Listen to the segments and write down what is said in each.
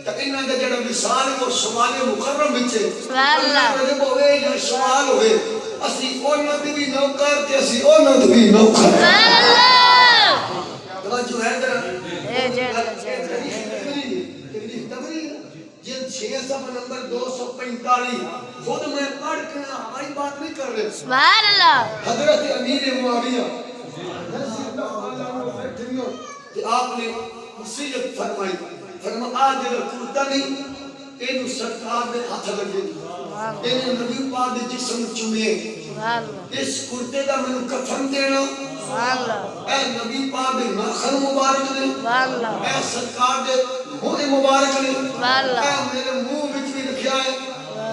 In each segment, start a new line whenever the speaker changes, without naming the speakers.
تو انہاں دا جڑا وصال کو شمال مکرم وچ
سبحان اللہ
رجب ہوئے یا شمال ہوئے اسی انہاں دی بھی نوکر تے اسی انہاں دی بھی نوکر
سبحان اللہ
توجہ ہے ذرا جلد 6 صفحہ نمبر 245 خود میں پڑھ کے ہماری بات نہیں کر رہے
سبحان اللہ
حضرت امیر معاویہ کہ آپ نے وصیت فرمائی آج کرتا نہیں اینو سرکار دے ہاتھ لگے اینو نبی پاک دے جسم چومے اس کرتے دا میں کفن دینا اے نبی پاک دے ناخن مبارک دے اے سرکار دے منہ مبارک دے اے میرے منہ وچ بھی رکھیا ہے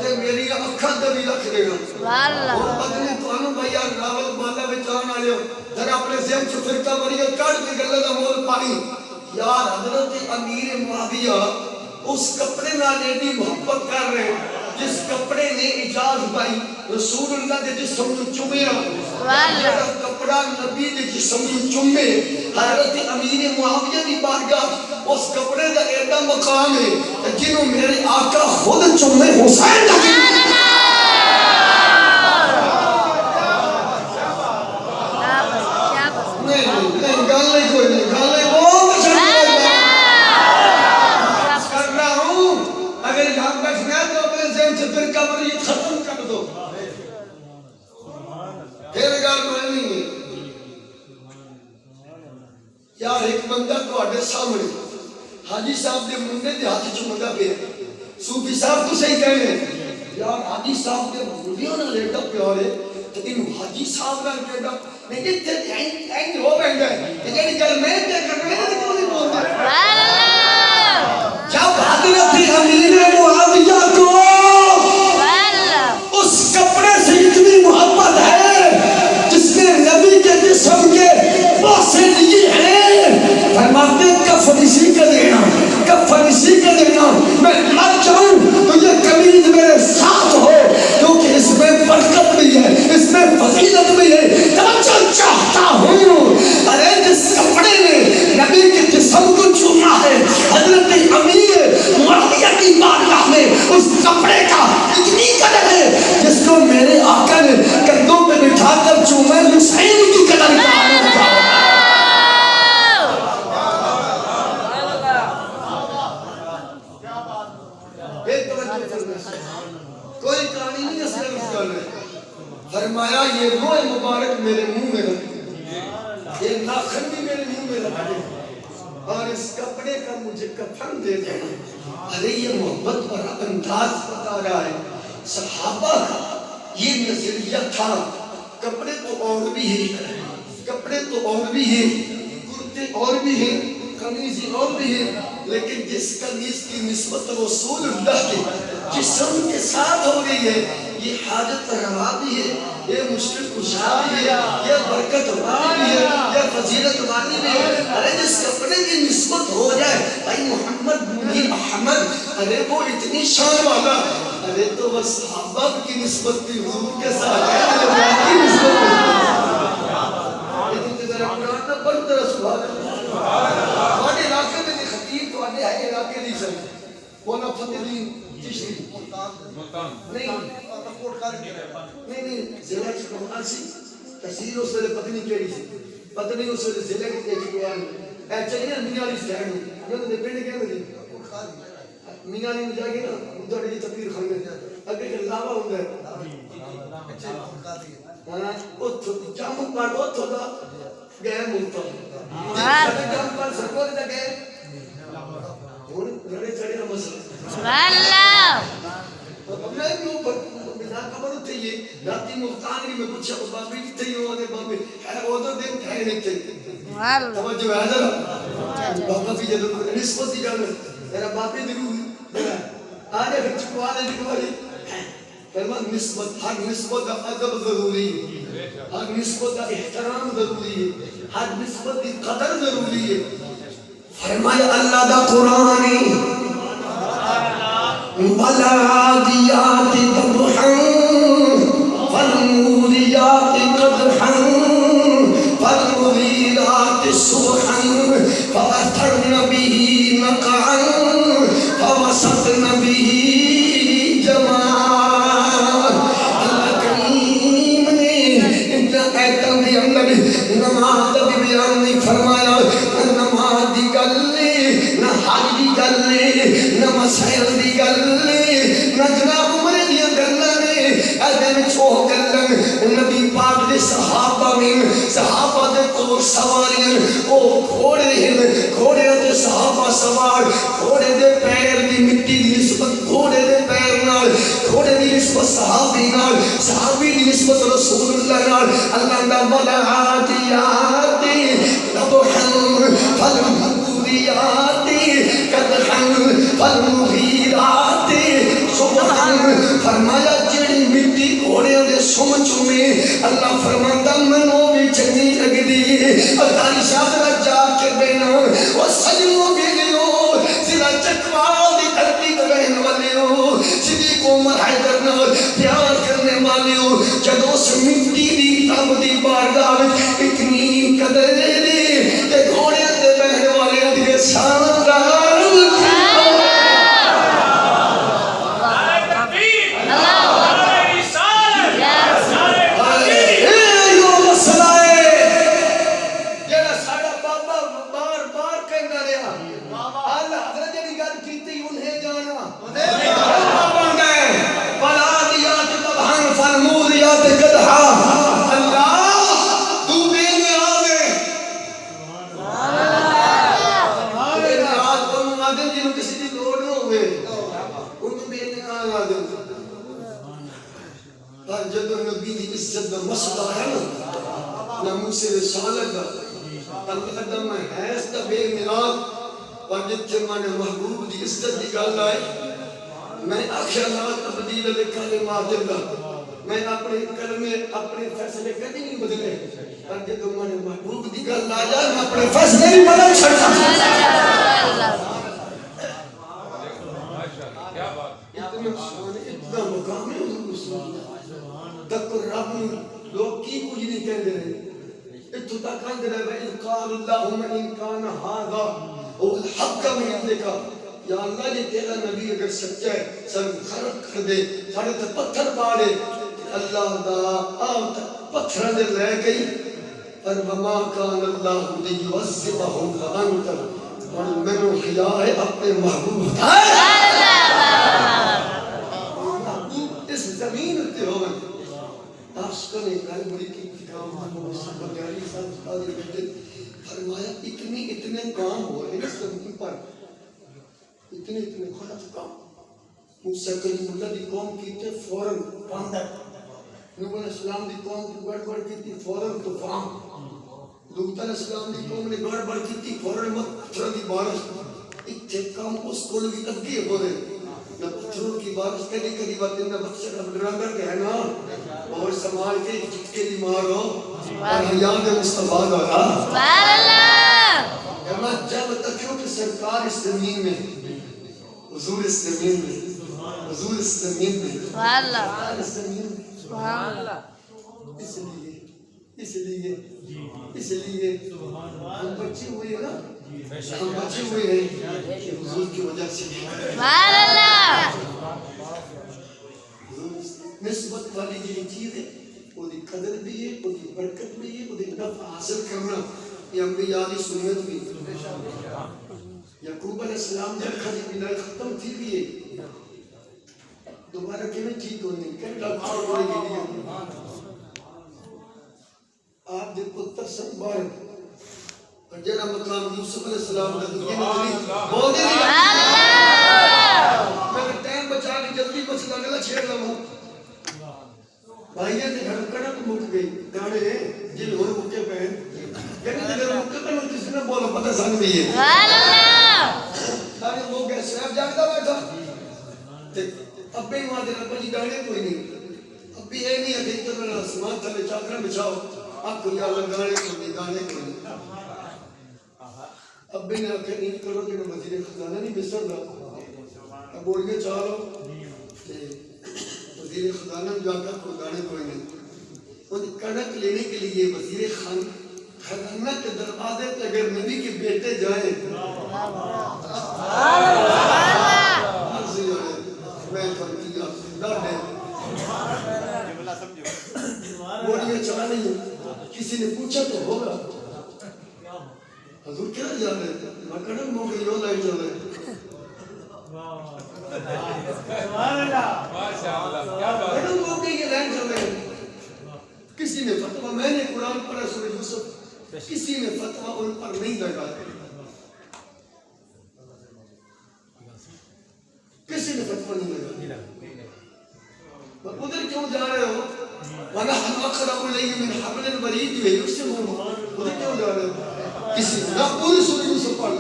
تے میری اکھاں تے بھی رکھ دینا اور پتنی تو انو بھائی راول بالا وچ آن والے ہو ذرا اپنے ذہن چ فرقہ وریہ کڈ کے گلے دا مول پائی یار حضرت امیر معاویہ اس کپڑے نال ایڈی محبت کر رہے ہیں جس کپڑے نے اجازت پائی رسول اللہ دے جسم نو چومیا جڑا کپڑا نبی دے جسم نو چومے حضرت امیر معاویہ دی بارگاہ اس کپڑے دا ایڈا مقام ہے جنوں میرے آقا خود چومے حسین دا نہیں گل نہیں کوئی نہیں گل نہیں ختم کر دو پھر گل بننی ہے یار ایک بندہ تواڈے سامنے حاجی صاحب دے منڈے دے ہاتھ چ منڈا پیا صوفی صاحب تو صحیح کہنے یار حاجی صاحب دے منڈیاں نال ایڈا پیار ہے تے اینو حاجی صاحب نال کہدا نہیں ایتھے این ہو بیندا ہے تے جڑی گل میں تے کرنے تے کیوں نہیں بولدے سبحان اللہ جب حضرت امیر معاویہ کو کپڑے سے اتنی محبت ہے جس نے نبی کے جسم کے بوسے لیے ہیں فرماتے کفن اسی کا دینا کفن اسی کا دینا میں مر جاؤں تو یہ قمیض میرے ساتھ ہو کیونکہ اس میں برکت بھی ہے اس میں فضیلت بھی ہے توجہ چاہتا ہوں ارے جس کپڑے نے نبی کے جسم کو چوما ہے حضرت امیر معاویہ کی بارگاہ میں اس کپڑے کا اتنی قدر ہے جس کو میرے آقا نے کندھوں پہ بٹھا کر چوما حسین کی قدر کا کوئی کہانی نہیں ہے صرف کر رہے فرمایا یہ روح مبارک میرے منہ میں رکھ یہ ناخن بھی میرے منہ میں رکھ اور اس کپڑے کا مجھے کفن دے دے ارے یہ محبت پر انداز بتا رہا ہے صحابہ کا یہ نظریہ تھا کپڑے تو اور بھی ہیں کپڑے تو اور بھی ہیں کرتے اور بھی ہیں قمیضی اور بھی ہیں لیکن جس قمیض کی نسبت رسول اللہ کے جسم کے ساتھ ہو گئی ہے یہ حاجت روا بھی ہے یہ مشکل کشا بھی ہے یہ برکت والی بھی ہے یہ فضیلت والی بھی ہے ارے جس کپڑے کی نسبت ہو جائے بھائی محمد بن احمد ارے وہ اتنی شان والا ارے تو وہ صحابہ کی نسبت تھی حضور کے ساتھ کی نسبت لیکن ذرا قرآن نہ پڑھ ذرا سبحان اللہ ہمارے علاقے میں نہیں خطیب تو آنے آئے علاقے نہیں سن مولا فتح الدین چشتی نہیں ضلع چکوان سی تحصیل اس ویلے پتہ نہیں کیڑی سی پتہ نہیں اس ویلے ضلع کی چکوان اے چلیے میاں علی سٹینڈ انہوں نے پنڈ کیا ملی میاں علی میں جا کے نا تھوڑی جی تقریر کھانے اگے کہ لاوا ہوندا ہے ہاں او جام پر او تھوڑا گئے ملتا سارے جام پر سرکور دا گئے اور گڑے چڑھے نہ مسئلہ
سبحان اللہ
اپنے کیوں بنا خبر تھی یہ راتی مفتان میں پوچھا بابی تھی وہ نے بابی ہے وہ تو دن تھے نہیں تھے توجہ ہے ذرا بابا بھی جب نسبت دی گل میرا باپی ضرور آنے بچ کو آنے دی کوئی فرما نسبت ہر نسبت کا ادب ضروری ہے ہر نسبت کا احترام ضروری ہے ہر نسبت کی قدر ضروری ہے فرمایا اللہ دا قرآن والعاديات ضبحا فالموريات قدحا فالمغيرات صبحا فأثرن به نقعا فوسط نبی جمال اللہ کریم نے ایتم دے اندر نماز دا بیان نہیں فرمایا نماز دی گل نہ حج دی گل نہ مسائل دی گل نہ جناب عمر دی گل نے ایدے میں چھوہ گل نبی پاک دے صحابہ دے کو سواریاں او گھوڑے ہیں گھوڑے دے صحابہ سوار گھوڑے دے پیر دی مٹی دی نسبت گھوڑے دے پیر نال گھوڑے دی نسبت صحابی نال صحابی دی نسبت رسول اللہ نال اللہ دا والعادیات ضبحا فالمغیرات قدحا فالمغیرات صبحا فرمایا جڑی مٹی گھوڑے دے سم چومے اللہ فرماندا منو بھی چنگی لگ دی اتاری شاہ جا کے بینا وہ سجنوں بھی گئیو سیدھا چکوال دی دھرتی کو رہن والے ہو سیدھی کو مرحل کرنا پیار کرنے والے ہو جدو اس مٹی دی تب دی بارگاہ اتنی قدر دے تے گھوڑے دے بہن والے دیئے شاندار جدو نبی دی عزت دا مسئلہ ہے نا ناموس رسالت دا القدم حیث دا بے میلاد اور جتھے مانے محبوب دی عزت دی گل آئے میں آخر لا تبدیل لکلمات اللہ میں اپنے کلمے اپنے فیصلے کدی نہیں بدلے اور جدو مانے محبوب دی گل آ جائے میں اپنے فیصلے نہیں بدل چھڑتا اتنا سونے اتنا مقام ہے حضور صلی اللہ تک رب لوگ کی کچھ نہیں کہہ دے رہے اتو تک کہہ دے رہے وَإِذْ قَالُ اللَّهُمَّ إِنْ كَانَ هَذَا هُوَ الْحَقَّ مِنْ عِنْدِكَ یا اللہ یہ تیرا نبی اگر سچا ہے سب خرق کر دے ساڑھے تے پتھر پاڑے اللہ دا آت پتھر دے لے گئی پر وَمَا كَانَ اللَّهُ لِيُعَذِّبَهُمْ وَأَنْتَ اور میں نے خیا ہے اپنے محبوب محبوب اس زمین تے ہو گئے عاشقوں نے کل بڑی کی کام محمد علی صاحب قادر بیٹے فرمایا اتنے کام ہوئے ہیں اس زمین پر اتنے غلط کام موسیٰ کلیم اللہ دی قوم کی تھے فوراً باندر نبی علیہ السلام دی قوم کی گڑبڑ کی تھی فوراً طوفان لوط علیہ السلام دی قوم نے گڑبڑ کی تھی فوراً پتھر دی بارش اتنے کام اس کو بھی اگے ہو رہے نہ پتھروں کی بارش کدی باتیں نہ بچہ ڈرنگر کہنا اور سنبھال کے جھٹکے دی مارو اور حیات مصطفیٰ دارا سبحان اللہ اما جب تک کہ سرکار اس زمین میں حضور اس زمین میں حضور اس زمین میں سبحان اللہ سبحان اللہ اس لیے ہم بچے ہوئے نا ہم بچے ہوئے ہیں کہ حضور کی وجہ سے سبحان اللہ نسبت والی جو چیز ہے وہ دی قدر بھی ہے وہ دی برکت بھی ہے وہ دی نفع حاصل کرنا یہ انبیاء کی سنت بھی یعقوب علیہ السلام جب کھلی بلال ختم تھی بھی ہے دوبارہ کیوں ٹھیک ہونے کہتا پاؤ ہوئے گی آپ جب پتر سنبار اور جنہ مقام یوسف علیہ السلام نے دنیا میں دلی بول دے میں نے ٹائم بچا کے جلدی بچ لگلا چھیڑ لوں بھائیہ نے گھر کڑا تو مک گئی داڑے جن ہو مکے پہن کہنے جگر مکے پہن کسی نے بولا پتہ سنگ بھی ہے سارے لوگ گئے سیب جاگتا بیٹھا اب بھی وہاں دینا پجی داڑے کوئی نہیں اب بھی اے نہیں ہے کہ تمہیں آسمان تھلے چاکرہ بچھاؤ اب کوئی اللہ گانے کوئی نہیں گانے کوئی نہیں اب بھی نے آکھے نہیں کرو کہ وزیر خزانہ نہیں بسر دا اب بول کے چاہو وزیر خزانہ جو آکھا کوئی گانے کوئی نہیں ان کڑک لینے کے لیے وزیر خزانہ کے دروازے پہ اگر نبی کے بیٹے جائیں حضور کیا جا رہے تھے میں کہنا موقع یوں لائی جا رہے کہنا موقع یہ لائن جا رہے کسی نے فتوہ میں نے قرآن پڑھا سورہ یوسف کسی نے فتوہ ان پر نہیں لگا کسی نے فتوہ نہیں لگا ادھر کیوں جا رہے ہو وَنَحْنُ أَقْرَبُ إِلَيْهِ مِنْ حَبْلِ الْوَرِيدِ وَيُرْسِلُهُ ادھر کیوں جا رہے ہو کسی نے نہ پوری سورہ یوسف پڑھ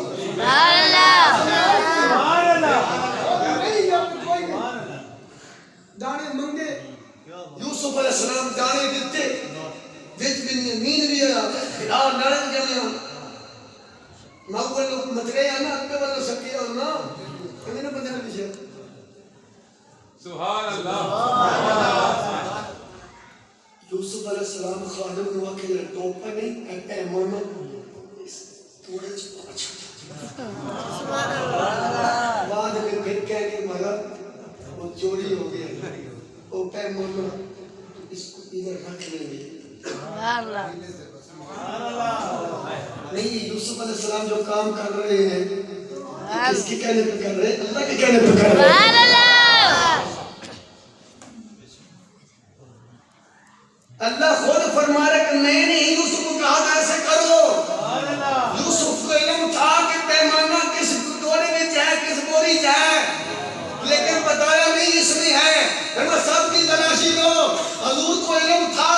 دانے منگے یوسف علیہ السلام دانے دیتے ویچ بنی مین ریا پھر نارن جمعہ ماؤول مطرے آنا اپنے والا سکیہ ہونا کمی نے بندے نبی سبحان اللہ یوسف علیہ السلام خادم ہوا کہ ٹوپا نہیں اے مومن تھوڑے اچھا بعد میں پھر کہہ کے مرا وہ چوری ہو گیا او پہ مومن اس کو ادھر رکھ لیں گے نہیں یوسف علیہ السلام جو کام کر رہے ہیں کس کے کہنے پر کر رہے ہیں اللہ کے کہنے پر کر رہے ہیں اللہ خود فرما رہا کہ میں نے یوسف کو کہا تھا ایسے کرو یوسف کو علم تھا کہ پیمانہ کس ڈونے میں جائے کس بوری جائے لیکن بتایا نہیں اس میں ہے میں سب کی تلاشی دو حضور کو علم تھا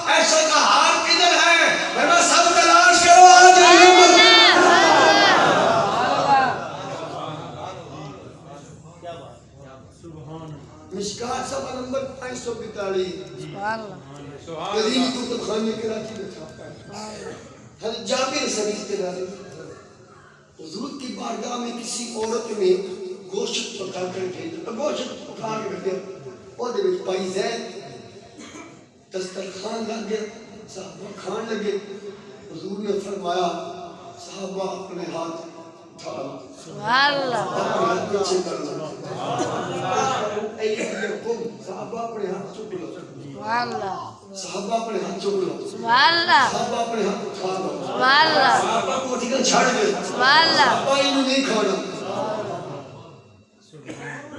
ایسا کا ہار کدھر ہے میں سب تلاش کرو آج مشکات صفحہ نمبر 542 قدیم کتب خانے کراچی میں چھاپا ہے حضرت جابر حدیث کے دارے حضور کی بارگاہ میں کسی عورت نے گوشت پکا کر بھیجا گوشت پکا کے بھیجا اور دے وچ پائی زید دسترخوان لگ گیا صحابہ کھان لگے حضور نے فرمایا صحابہ اپنے ہاتھ اٹھا لو
سبحان اللہ
اپنے ہاتھ پیچھے کر لو صحابہ اپنے ہاتھ چک لو
سبحان اللہ
صحابہ اپنے ہاتھ چک لو
سبحان اللہ
صحابہ اپنے ہاتھ اٹھا لو
سبحان اللہ
صحابہ کو ٹھیکر چھاڑ گئے
سبحان اللہ
صحابہ انہوں نہیں کھانا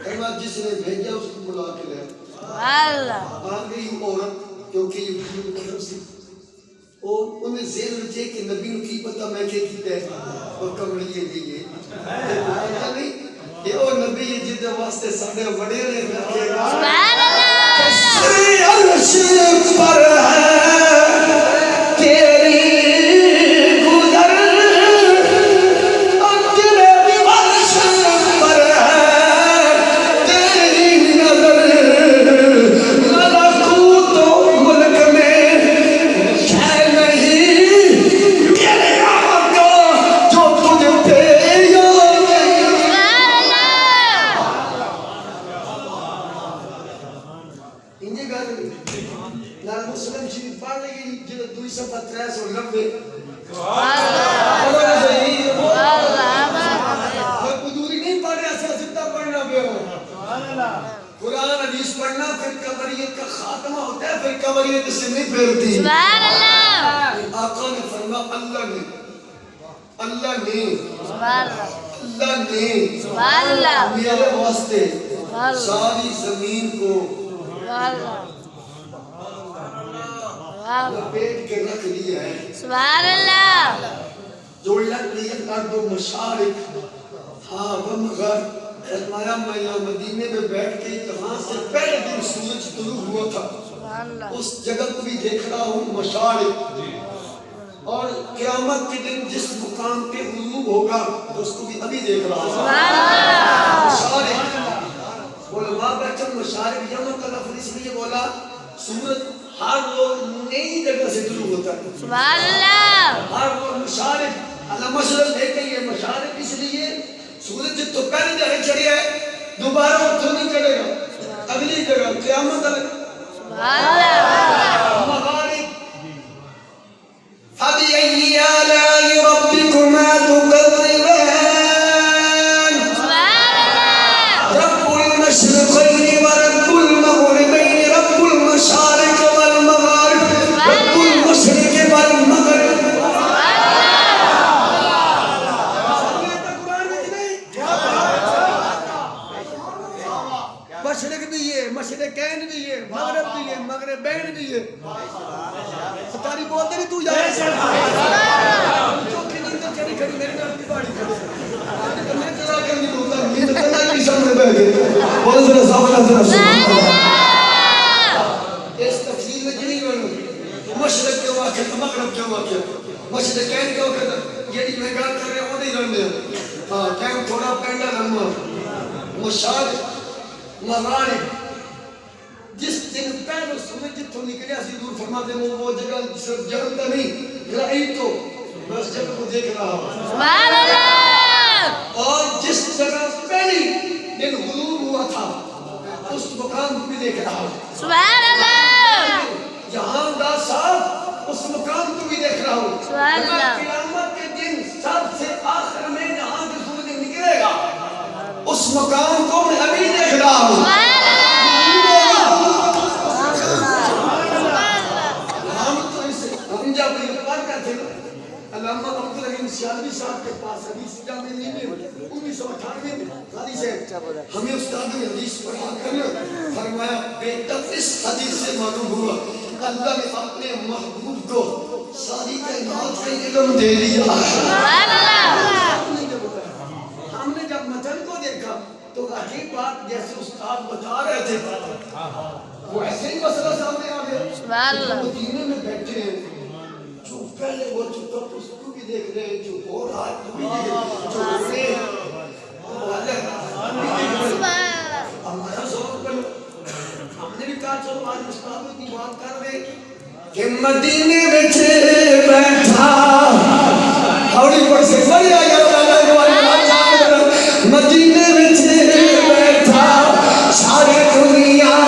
فرمایا جس نے بھیجا اس کو بلا کے لے
سبحان اللہ
آ گئی عورت کیونکہ یہ بھیجو مطلب سی اور انہیں ذہن رچے کہ نبی نو کی پتہ میں کیا کیتا ہے اور کمڑیے دیئے نہیں کہ او نبی یہ جد واسطے ساڑھے بڑے رہے رکھے گا
سبحان اللہ
کسری عرش پر ہے تیری گزر اور تیرے بھی عرش پر ہے تیری نظر ملکوت و ملک میں شے نہیں تیرے آقا جو تجھ پہ انجھے گا نال مسلم شریف پڑھ لگی جلد 293 قدوری نہیں پڑھ رہا سیاستہ پڑھنا بے ہو قرآن حدیث پڑھنا پھر قبریت کا خاتمہ ہوتا ہے پھر قبریت سے نہیں پھیرتی
سبحان اللہ
آقا نے فرمایا اللہ نے
سبحان اللہ
اللہ نے
سبحان اللہ
میرے واسطے ساری زمین کو پیٹ کے رکھ دیا ہے
سبحان اللہ
جو لگ لیا الارض مشارق ہاں ومغرب فرمایا میں یہاں مدینے میں بیٹھ کے جہاں سے پہلے دن سورج طلوع ہوا تھا اس جگہ کو بھی دیکھ رہا ہوں مشارق اور قیامت کے دن جس مقام پہ غروب ہوگا اس کو بھی ابھی دیکھ رہا ہوں مشارق علماء بیٹھن مشارق یمن کا لفظ اس لیے بولا سورج ہر روز نئی جگہ سے طلوع ہوتا ہے
سبحان اللہ
ہر روز مشارق اللہ مشرق دیکھیں یہ مشارق اس لیے سورج تو پہلے جگہ چڑھے ہے دوبارہ اتر نہیں چڑھے گا اگلی جگہ قیامت تک
سبحان اللہ
مغارب فَبِأَيِّ آلَاءِ رَبِّكُمَا تُكَذِّبَانِ رَبُّ الْمَشْرِقَيْنِ وَرَبُّ الْمَغْرِبَيْنِ رَبُّ الْمَشَارِقِ وَالْمَغَارِبِ رَبُّ الْمَشْرِقِ وَالْمَغْرِبِ مشرقین بھی ہے مغرب بھی ہے مغربین بھی ہے تاری بولتے نہیں تو یار چوکھی نیند چڑی کھڑی میرے نال کی باڑی کھڑی میں تیرا کیا نہیں بولتا نیند تیرا کی سامنے بیٹھ گئی بولے ذرا سامنے ذرا سبحان اللہ اس تفصیل میں نہیں بنو مشرق کے واقعہ مغرب کے واقعہ مشرقین کے واقعہ یہ میں گل کر رہے ہوں نہیں رہنے ہاں ٹائم تھوڑا پینڈا لمبا مشاہد مغارب جس دن پہلو سمجھ جتوں نکلے اسی دور فرماتے ہیں وہ جگہ صرف جانتا نہیں رہی تو بس جگہ کو دیکھ رہا ہوں
سبحان اللہ
اور جس جگہ پہلی دن غروب ہوا تھا اس مقام کو بھی دیکھ رہا ہوں
سبحان اللہ
جہاں دا صاحب اس مقام کو بھی دیکھ رہا ہوں
سبحان اللہ
قیامت کے دن سب سے آخر میں جہاں سے سورج نکلے گا اس مقام کو میں ابھی دیکھ رہا ہوں ہم جب یہ بات کرتے ہیں علامہ عبد الرحیم سیالوی صاحب کے پاس حدیث جامع نہیں میں 1998 میں حدیث ہے ہمیں استاد نے حدیث پڑھا کر فرمایا بیٹا اس حدیث سے معلوم ہوا اللہ نے اپنے محبوب کو ساری کائنات کا علم دے دیا ہم نے جب متن کو دیکھا تو عجیب بات جیسے استاد بتا رہے تھے وہ ایسے ہی مسئلہ سامنے آ گیا مدینے میں بیٹھے ہیں جو پہلے وہ چکا اس کو بھی دیکھ رہے ہیں جو اور آج کو بھی دیکھ رہے ہیں ہمارا ذوق بنو ہم نے بھی کہا چلو آج استاد کی بات کر رہے کہ مدینے میں بیٹھا ہاؤڑی پر سے بڑی آیا مدینے میں بیٹھا ساری دنیا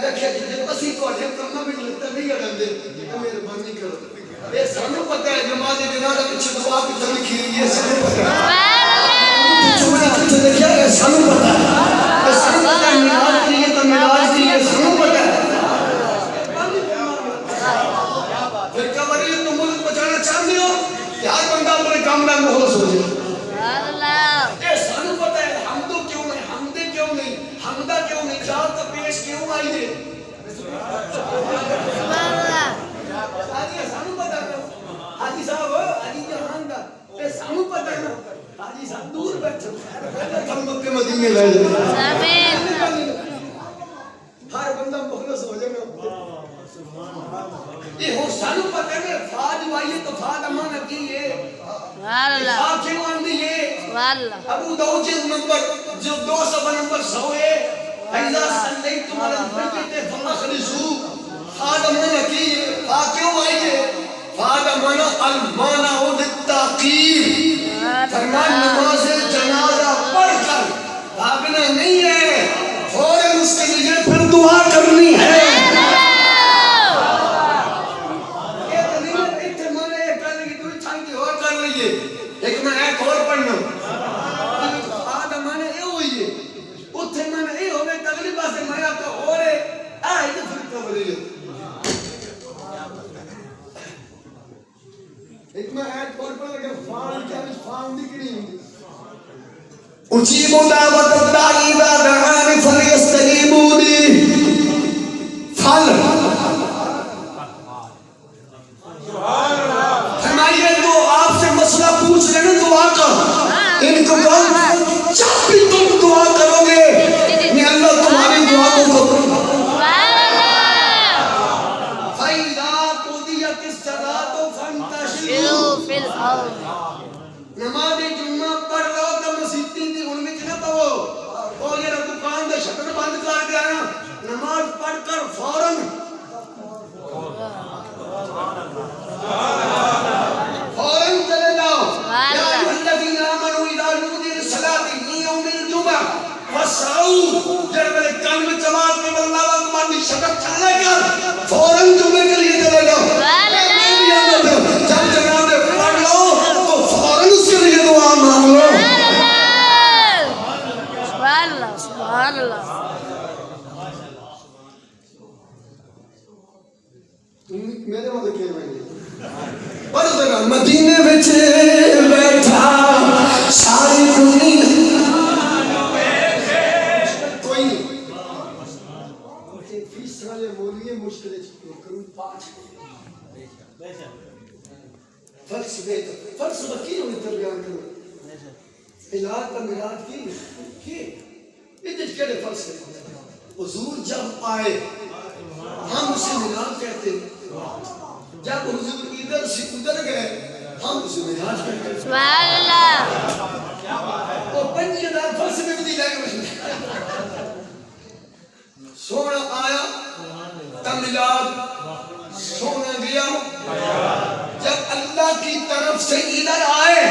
دیکھے جی اسی تو اٹھے کرنا بھی لگتا نہیں اڑندے مہربانی کرو یہ سانو پتہ ہے نماز جنازہ پیچھے دعا کتنے لکھی ہوئی ہے سانو پتہ ہے چوڑا کتنے لکھا ہے سانو پتہ ہے سانو پتہ ہے میراج کے لیے تو میراج کے لیے سانو پتہ ہے پھر کبری تم ملک بچانا چاہتے ہو کہ ہر بندہ اپنے کام میں مخلص ہو جائے یہ سانو پتہ ہے حمدو کیوں نہیں حمدے کیوں نہیں حمدہ کیوں نہیں جات پیش کیوں آئی ہے حاجی سانو پتہ ہے حاجی صاحب حاجی جہان دا یہ سانو پتہ ہے حاجی صاحب دور بیٹھو ہم مکہ مدینے لے جائیں ہر بندہ مخلص ہو جائے یہ ہو سانو پتہ ہے فاد وائیے تو فاد امانہ کی ہے فاد کیوں آندی ہے ابو داؤد نمبر جو 200 نمبر 100 ہے اذا صلیتم علی البیت فاخلصوا فاد امانہ کی ہے فاد کیوں آئیے فاد امانہ المانع للتعقیب فرمان نماز جنازہ پڑھ کر بھاگنا نہیں ہے فوراً اس کے لیے پھر دعا کرنی ہے لیکن میں ایک اور پڑھنا فاد امانہ یہ ہوئی ہے اتھے میں یہ ہوئے تغلیبہ سے میں آپ کا اور ہے آئی تو پھر کبری ہے ایک میں ایک اور پڑھنا کہ فان کیا بھی فان دکھنی ہوئی اجیب دعوت الداعی اذا دعان فلیستجیبوا لی پھل فرمائیے تو آپ سے مسئلہ پوچھ رہے ہیں دعا کر ان کو کہا جب بھی تم دعا کرو گے میں اللہ تمہاری دعا کو قبول فَإِذَا قُضِيَتِ الصَّلَاةُ فَانْتَشِرُوا فِي الْأَرْضِ نماز جمعہ پڑھ لو تو مسیتی تھی ان میں نہ پڑھو اور یہ دکان دے شٹر بند کر دیا نا نماز پڑھ کر فوراً فوراً چلے جاؤ یا ایھا الذین آمنوا اذا نودی للصلاۃ من یوم الجمعہ فاسعوا جب میرے کان میں جماعت میں اللہ اکبر کی شکر چلے کر فوراً جمعے کے لیے چلے جاؤ جب جناب پڑھ لو تو فوراً اس کے لیے دعا مانگ لو سبحان اللہ میرے وہاں کیا میں مدینے وچ بیٹھا ساری دنیا کوئی نہیں فیس والے مولوی مشکل کروں پاس فلسفہ کی ہوئی تربیان کرو علاج کا میراج کی اتنے کہڑے فلسفے حضور جب آئے ہم اسے میراج کہتے ہیں جب حضور ادھر سے ادھر گئے ہم اسے میراج کہتے ہیں
سبحان اللہ
وہ 5000 فلسفے بھی لے گئے سونا آیا تب میلاد سونا گیا جب اللہ کی طرف سے ادھر آئے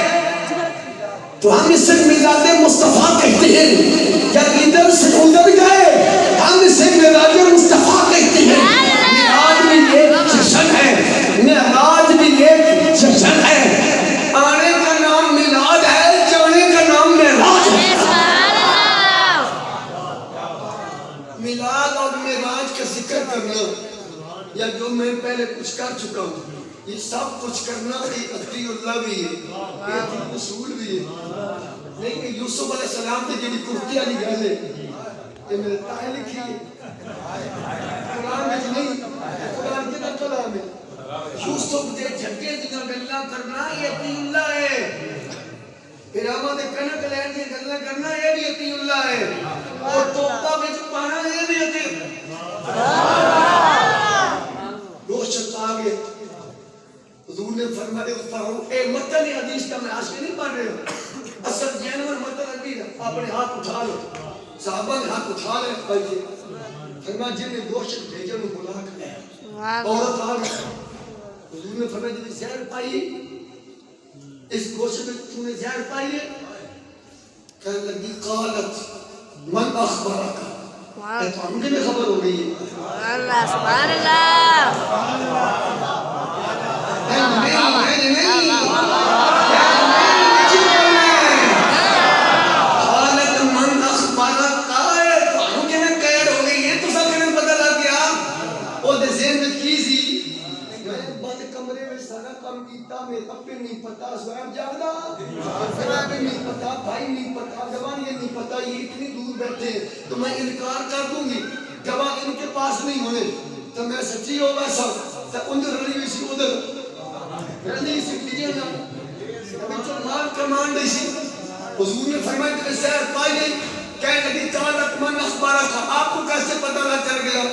تو ہم اسے میلاد مصطفیٰ کہتے ہیں جب ادھر سے ادھر گئے ہم اسے میلاد مصطفیٰ کہتے ہیں میراج بھی ایک جشن ہے میراج بھی ایک جشن ہے آنے کا نام میلاد ہے جانے کا نام معراج ہے میلاد اور معراج کا ذکر کرنا یا جو میں پہلے کچھ کر چکا ہوں یہ سب کچھ کرنا یہ عطی اللہ بھی ہے یہ عطی رسول بھی ہے لیکن یوسف علیہ السلام نے جنہی کرتی علی گل ہے یہ میرے تاہے لکھی ہے قرآن میں نہیں قرآن کے در کلام ہے یوسف دے جھگے دینا گلہ کرنا یہ عطی اللہ ہے پیراما دے کنک لین دی گلہ کرنا یہ بھی عطی اللہ ہے اور توقع میں جو پانا یہ بھی عطی روشت آگے حضور نے فرمائے اے متن حدیث کا میں آشکے نہیں پڑھ رہے ہوں اصل جینور متن حدیث اپنے ہاتھ اٹھا لو صحابہ نے ہاتھ اٹھا لے پائیے فرمائے جن نے روشت بھیجا میں بلا کر عورت آگے حضور نے فرمائے جب زہر پائی اس گوشت میں تو نے زہر پائی ہے کہنے لگی قالت من اخبرک تو ہم نے خبر ہو گئی ہے
سبحان اللہ
نہیں پتا سوائب جاگدا نہیں پتا بھائی نہیں پتا جوان یہ نہیں پتا یہ اتنی دور بیٹھے تو میں انکار کر دوں گی جوان ان کے پاس نہیں ہونے تو میں سچی ہو ویسا تو اندر رلی ہوئی سی ادھر رلی سی کیجئے نا ابھی جو مال کمان نہیں سی حضور نے فرمایا کہ سیر پائی گئی کہنے لگی چالت من اخبارہ تھا آپ کو کیسے پتا نہ چل گیا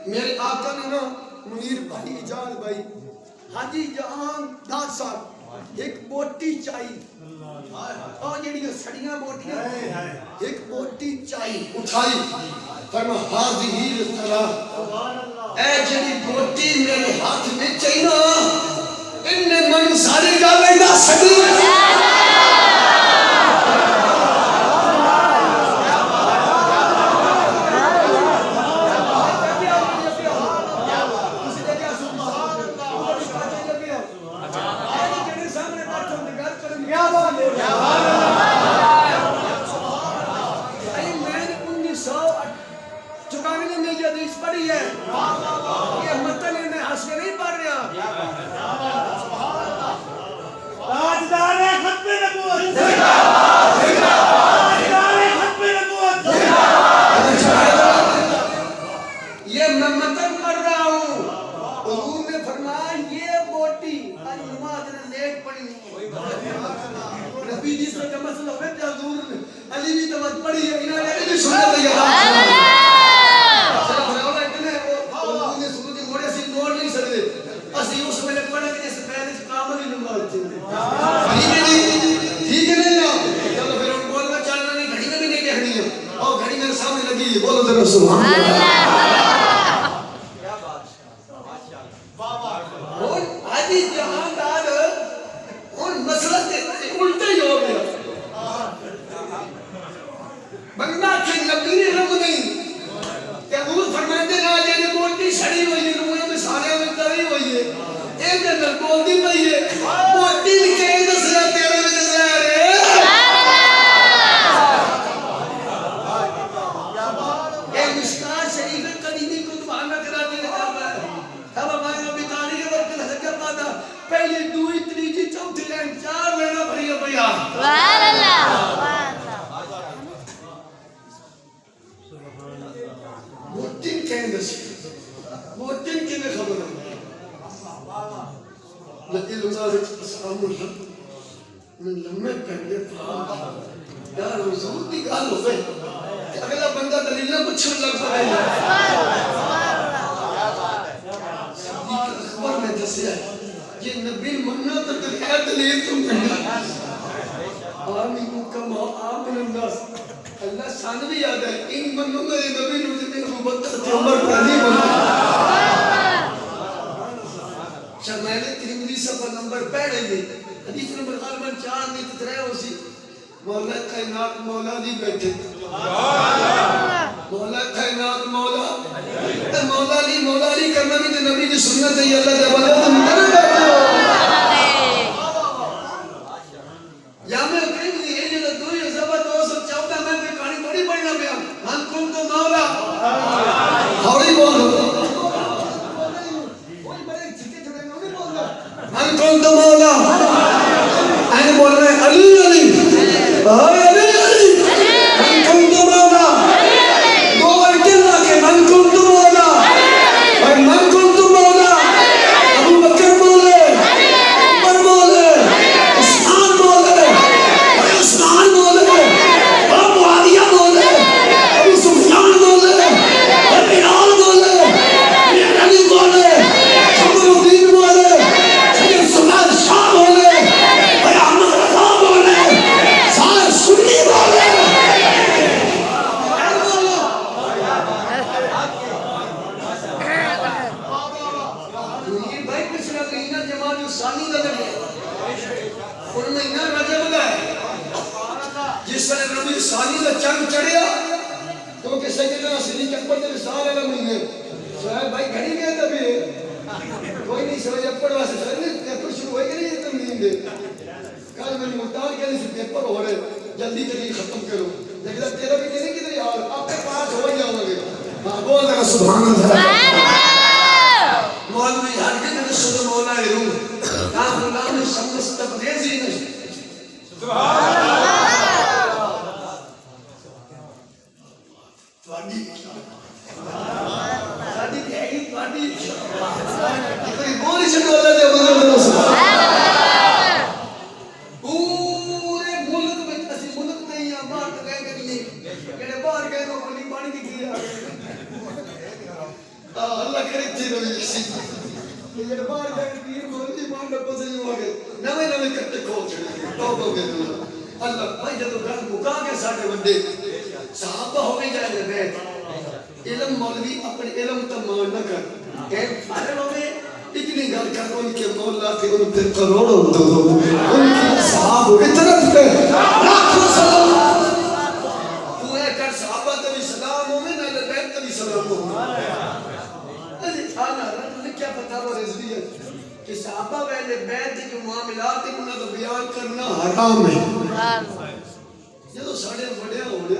میرے آقا نے نا منیر بھائی اجال بھائی حاجی جہان داد صاحب ایک بوٹی چاہی اور جیڑی سڑیاں بوٹیاں ایک بوٹی چاہی اٹھائی فرما حاضی ہی رسالہ اے جیڑی بوٹی میرے ہاتھ میں چاہی نا ان نے من ساری گالیں نہ سکتی اگلا بندہ دلیل نہ پچھڑ لگ پائے اخبار میں دسیا یہ نبی مننا تک ہے دلیل تم کرنا آمین کما آمن الناس اللہ سان بھی یاد ہے ان منوں گا یہ نبی نو جتنے ابو بکر تھے عمر پہلی بنا شمائل ترمذی صفحہ نمبر پڑھ رہی ہے حدیث نمبر غالباً 4 نہیں تو 3 ہو سی مولا کائنات مولا دی بیٹھے مولا کائنات مولا علی کرنا بھی تے نبی دی سنت ہے اللہ دے بندے تے مگر بیٹھے یا میں کہیں گے یہ جو دو یہ زبر 214 میں بھی کہانی تھوڑی پڑھنا پیا من کن تو مولا ہوری بولو من کن تو مولا این بول رہے ہیں علی علی من کن تو مولا دو ارکن لاکے من کن تو مولا اور من کن تو مولا ابو بکر بولے عمر بولے عثمان بولے اور عثمان بولے اور معاویہ بولے ابو سفیان بولے اور بلال بولے اور علی بولے عمر الدین بولے اور سلطان شاہ بولے اور احمد رضا بولے سارے سن سانی کا چند چڑھیا کیونکہ سیدنا صدیق اکبر کے وصال عالم نہیں سہیل بھائی گھڑی گئے تبھی کوئی نہیں سمجھ اکبر واسے سہیل پیپر شروع ہوئے کہ نہیں تم نہیں دے کل میں ملتان کے لیے پیپر ہو رہے جلدی جلدی ختم کرو لیکن تیرا بھی نہیں کدھر یار آپ کے پاس ہو جاؤ گے ہاں بول رہا سبحان اللہ مولوی ہر کے میں سن مولا روح کام غلام شمس تبریزی نہیں سبحان اللہ تواڈی ساڈی کہی تواڈی کوئی بول چھڈو اللہ دے بندے سبحان اللہ پورے ملک میں اسی ملک میں یا باہر گئے کہ نہیں جڑے باہر گئے وہ کوئی پانی دی کیا اللہ کرے تھی روی یہ جڑے باہر گئے پیر مولوی مان دا پسے ہو گئے نویں نویں کٹے کھول چھڑے توبہ کے اللہ بھائی جدو گھر مکا کے ساڈے بندے صحابہ ہو گئے جائے بیت علم مولوی اپنے علم تمان نہ کر اے فارغ ہو گئے اتنی گل کر ان کے مولا کے ان پہ کروڑوں دو ان کی صحاب ہوئے طرف پہ لاکھوں سلام تو اے کر صحابہ تبھی سلام ہو میں نہ بیت تبھی سلام ہو اجھے آنا رہا کیا پتا وہ رضوی ہے کہ صحابہ ویلے بیت جو معاملات انہوں نے بیان کرنا حرام ہے یہ تو ساڑھے بڑے ہو رہے